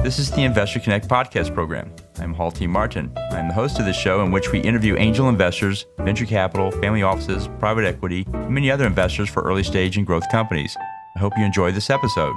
This is the Investor Connect podcast program. I'm Hall T. Martin. I'm the host of this show in which we interview angel investors, venture capital, family offices, private equity, and many other investors for early stage and growth companies. I hope you enjoy this episode.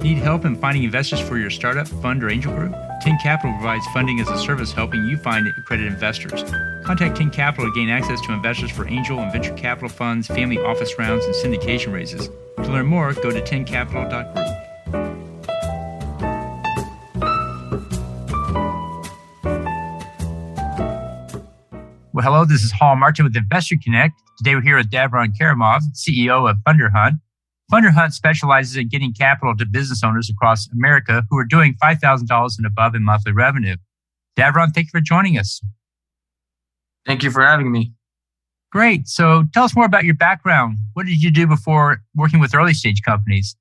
Need help in finding investors for your startup, fund, or angel group? 10 Capital provides funding as a service helping you find accredited investors. Contact 10 Capital to gain access to investors for angel and venture capital funds, family office rounds, and syndication raises. To learn more, go to 10capital.group. Well, hello, this is Hall Martin with Investor Connect. Today we're here with Davron Karimov, CEO of Funderhunt. Funderhunt specializes in getting capital to business owners across America who are doing $5,000 and above in monthly revenue. Davron, thank you for joining us. Thank you for having me. Great. So tell us more about your background. What did you do before working with early stage companies?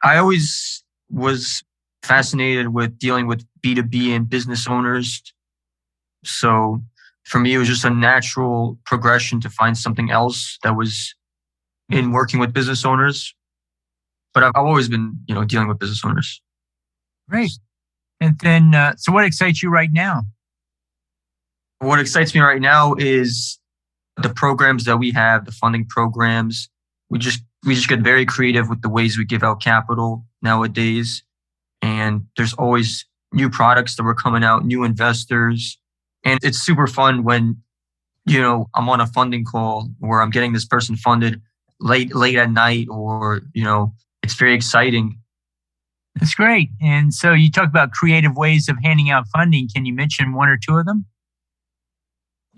I always was fascinated with dealing with B2B and business owners. So for me, it was just a natural progression to find something else that was in working with business owners. But I've always been, dealing with business owners. Great. And then, so what excites you right now? What excites me right now is the programs that we have, the funding programs. We just get very creative with the ways we give out capital nowadays. And there's always new products that were coming out, new investors. And it's super fun when, I'm on a funding call where I'm getting this person funded late at night, or, it's very exciting. That's great. And so you talk about creative ways of handing out funding. Can you mention one or two of them?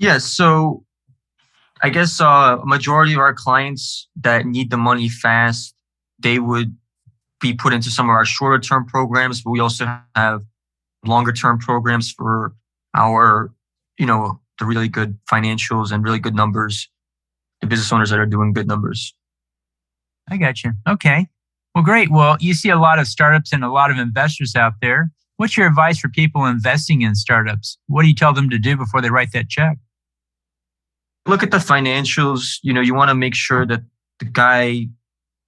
Yes. So I guess a majority of our clients that need the money fast, they would be put into some of our shorter term programs, but we also have longer term programs for our, the really good financials and really good numbers, the business owners that are doing good numbers. I got you. Okay. Well, great. Well, you see a lot of startups and a lot of investors out there. What's your advice for people investing in startups? What do you tell them to do before they write that check? Look at the financials. You want to make sure that the guy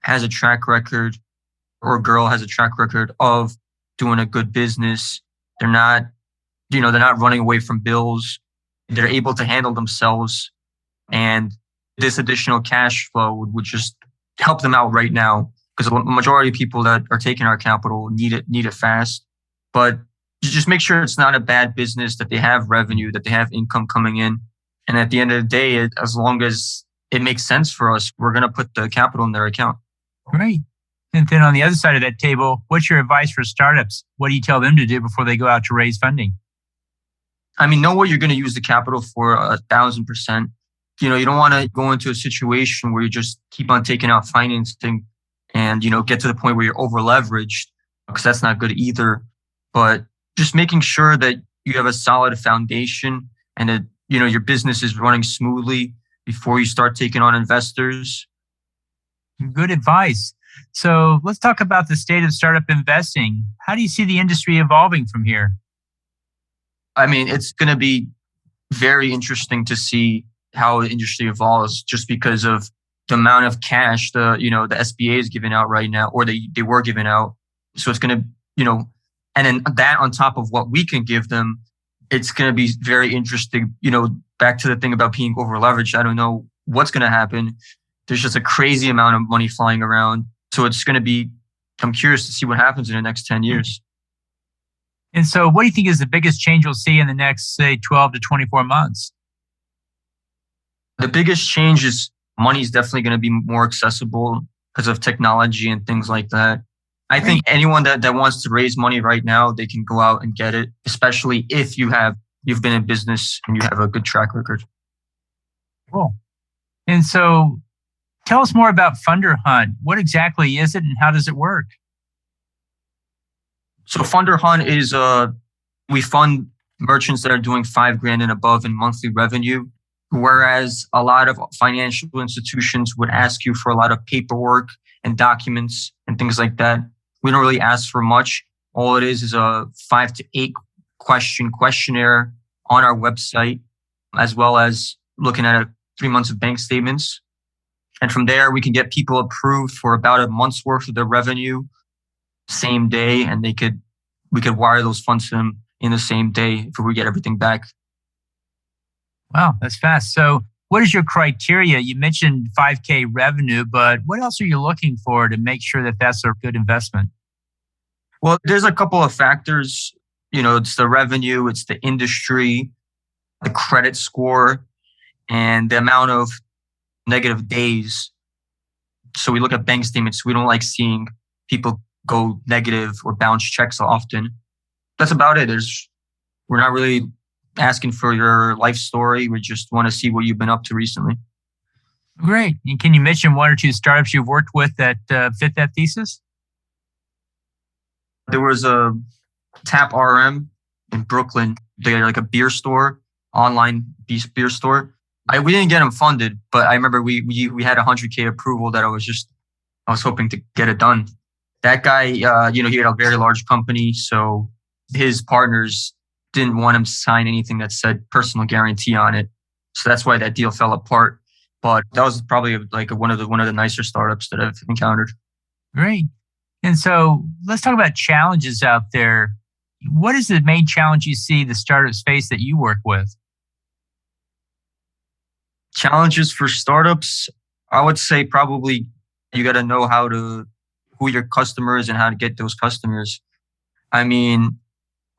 has a track record or girl has a track record of doing a good business. They're not running away from bills. They're able to handle themselves. And this additional cash flow would just help them out right now, because the majority of people that are taking our capital need it fast. But just make sure it's not a bad business, that they have revenue, that they have income coming in. And at the end of the day, as long as it makes sense for us, we're going to put the capital in their account. Great. And then on the other side of that table, what's your advice for startups? What do you tell them to do before they go out to raise funding? Know what you're going to use the capital for 1,000%. You don't want to go into a situation where you just keep on taking out financing and, get to the point where you're over leveraged, because that's not good either. But just making sure that you have a solid foundation and that, your business is running smoothly before you start taking on investors. Good advice. So let's talk about the state of startup investing. How do you see the industry evolving from here? It's going to be very interesting to see how the industry evolves, just because of the amount of cash the SBA is giving out right now, or they were giving out. So it's going to, and then that on top of what we can give them, it's going to be very interesting. Back to the thing about being over leveraged. I don't know what's going to happen. There's just a crazy amount of money flying around. So it's going to be, I'm curious to see what happens in the next 10 years. And so what do you think is the biggest change you'll see in the next, say, 12 to 24 months? The biggest change is money is definitely going to be more accessible because of technology and things like that. I think anyone that wants to raise money right now, they can go out and get it, especially if you've been in business and you have a good track record. Cool. And so tell us more about Funderhunt. What exactly is it and how does it work? So Funderhunt is we fund merchants that are doing $5,000 and above in monthly revenue, whereas a lot of financial institutions would ask you for a lot of paperwork and documents and things like that. We don't really ask for much. All it is a 5 to 8 question questionnaire on our website, as well as looking at 3 months of bank statements. And from there, we can get people approved for about a month's worth of their revenue same day, and we could wire those funds to them in the same day if we get everything back. Wow, that's fast. So what is your criteria? You mentioned 5K revenue, but what else are you looking for to make sure that that's a good investment? Well, there's a couple of factors. It's the revenue, it's the industry, the credit score, and the amount of negative days. So we look at bank statements. We don't like seeing people go negative or bounce checks often. That's about it. We're not really asking for your life story. We just want to see what you've been up to recently. Great. And can you mention one or two startups you've worked with that fit that thesis? There was a Tap RM in Brooklyn. They had like a beer store, online beer store. We didn't get them funded, but I remember we had a 100K approval that I was hoping to get it done. That guy, he had a very large company, so his partners didn't want him to sign anything that said personal guarantee on it. So that's why that deal fell apart. But that was probably like one of the nicer startups that I've encountered. Great. And so let's talk about challenges out there. What is the main challenge you see the startups face that you work with? Challenges for startups, I would say probably you got to know who your customer is and how to get those customers. I mean,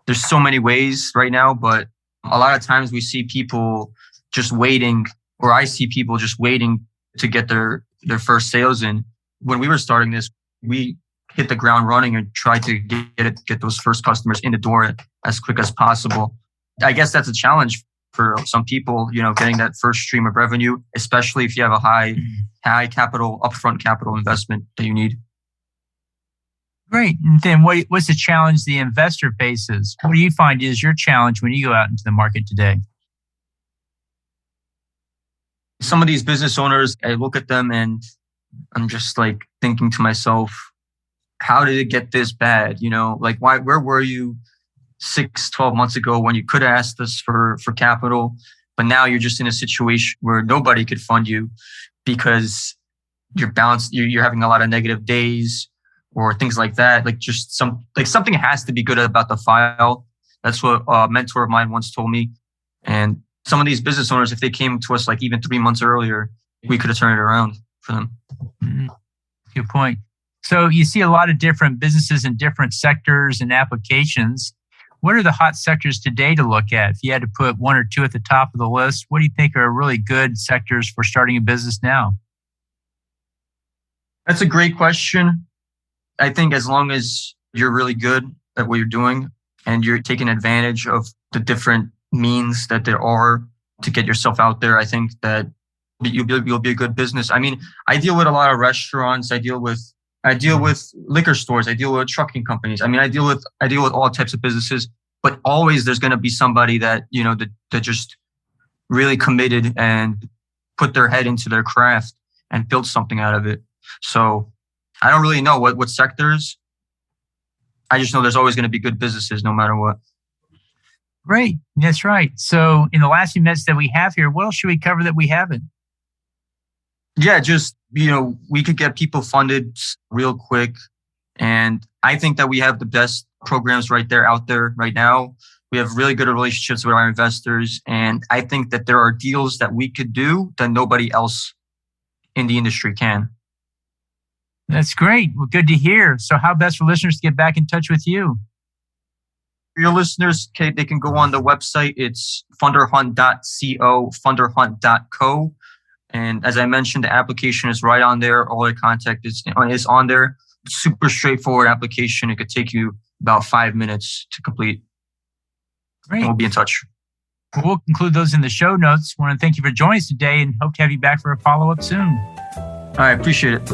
there's so many ways right now, but a lot of times we see people just waiting, or I see people just waiting to get their first sales in. When we were starting this, we hit the ground running and tried to get those first customers in the door as quick as possible. I guess that's a challenge for some people, getting that first stream of revenue, especially if you have a high upfront capital investment that you need. Great. And then what's the challenge the investor faces? What do you find is your challenge when you go out into the market today? Some of these business owners, I look at them and I'm just like thinking to myself, how did it get this bad? Where were you 6-12 months ago when you could have asked us for capital, but now you're just in a situation where nobody could fund you because you're having a lot of negative days or things like that. Something has to be good about the file. That's what a mentor of mine once told me. And some of these business owners, if they came to us like even 3 months earlier, we could have turned it around for them. Mm-hmm. Good point. So you see a lot of different businesses in different sectors and applications. What are the hot sectors today to look at? If you had to put one or two at the top of the list, what do you think are really good sectors for starting a business now? That's a great question. I think as long as you're really good at what you're doing and you're taking advantage of the different means that there are to get yourself out there, I think that you'll be a good business. I mean, I deal with a lot of restaurants. I deal with liquor stores. I deal with trucking companies. I mean, I deal with all types of businesses, but always there's going to be somebody that, that just really committed and put their head into their craft and built something out of it. So I don't really know what sectors. I just know there's always going to be good businesses no matter what. Great. That's right. So in the last few minutes that we have here, what else should we cover that we haven't? Yeah, just, we could get people funded real quick. And I think that we have the best programs out there right now. We have really good relationships with our investors. And I think that there are deals that we could do that nobody else in the industry can. That's great. Well, good to hear. So how best for listeners to get back in touch with you? For your listeners, they can go on the website. It's funderhunt.co, funderhunt.co. And as I mentioned, the application is right on there. All your contact is on there. Super straightforward application. It could take you about 5 minutes to complete. Great. And we'll be in touch. Well, we'll include those in the show notes. I want to thank you for joining us today and hope to have you back for a follow-up soon. I appreciate it.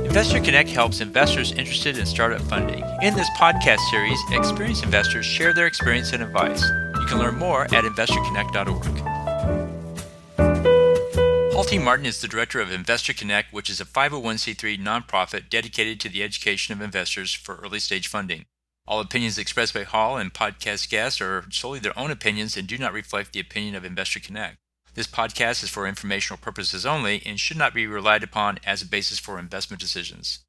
Investor Connect helps investors interested in startup funding. In this podcast series, experienced investors share their experience and advice. You can learn more at investorconnect.org. Paul T. Martin is the director of Investor Connect, which is a 501c3 nonprofit dedicated to the education of investors for early-stage funding. All opinions expressed by Hall and podcast guests are solely their own opinions and do not reflect the opinion of Investor Connect. This podcast is for informational purposes only and should not be relied upon as a basis for investment decisions.